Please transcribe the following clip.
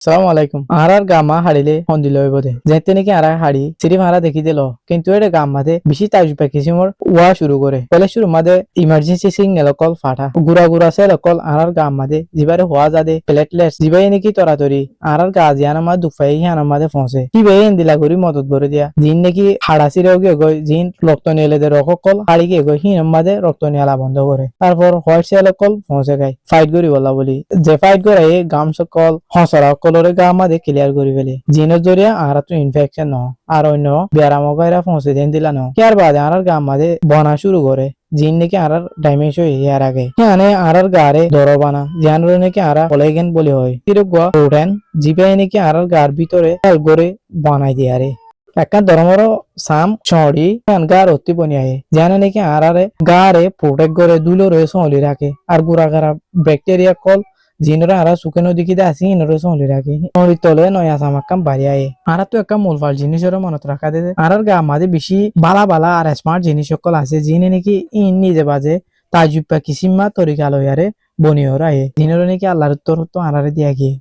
সালাম আলাইকুম আরার গামা হাড়িলে হন্দিল হইবদে যেতে নাকি আরা হাড়ি সিরি মারা দেখি দিল কিন্তু এটা গাম মাদে বেশি তাজুপা কিসিমর ওয়া শুরু করে পলে শুরু মাদে ইমার্জেন্সি সিগন্যাল কল ফাটা গুড়া গুড়া সেল কল আরার গাম মাদে জিবারে হওয়া যাদে প্লেটলেটস জিবাই নাকি তরাতরি আরার গাজিয়ানা মা দুফাই হিয়ানা মাদে ফসে কি বে ইন্দিলা করি মদত করে দিয়া জিন নাকি হাড়া সিরেও গিয়ে গই জিন রক্ত নিয়ে দে রক কল হাড়ি গিয়ে গই হিনাম মাদে রক্ত নিয়ালা বন্ধ করে তারপর হোয়াইট সেল কল ফসে গাই ফাইট করি বলা বলি যে ফাইট করে এই গাম সকল হসরা কলরে গা আমাদের ক্লিয়ার করে ফেলে জিনের জরিয়া আর তো ইনফেকশন ন আর অন্য ব্যারাম গাইরা পৌঁছে দেন দিলা ন কেয়ার বাদে আর গা আমাদের বনা শুরু করে জিন নাকি আর ড্যামেজ হয়ে ইয়ার আগে মানে আর গারে দরবানা জান নাকি আর পলাইগেন বলে হয় কিরকম প্রোটেন জিপাই নাকি আর গার ভিতরে করে বানাই দিয়ে আরে একটা ধর্মর সাম ছড়ি গার অতি বনিয়ায় জানে নাকি আর গারে প্রোটেক্ট করে দুলোরে সলি রাখে আর গুড়া গারা ব্যাকটেরিয়া কল জিনরা আরা শুকানো দিকে আসি ইনরে সলি রাখে ওই তলে নয়া সামাক্কাম বাড়ি আয়ে আর তো একটা মূলফাল জিনিসের মনত রাখা দে আর গা আমাদের বেশি বালা বালা আর স্মার্ট জিনিস সকল আছে জিনে নাকি ইন নিজে বাজে তাজুপা কিসিমা তরিকা লয়ারে বনিয়র আয়ে জিনের নাকি আল্লাহর তরফ তো আনারে দিয়া গিয়ে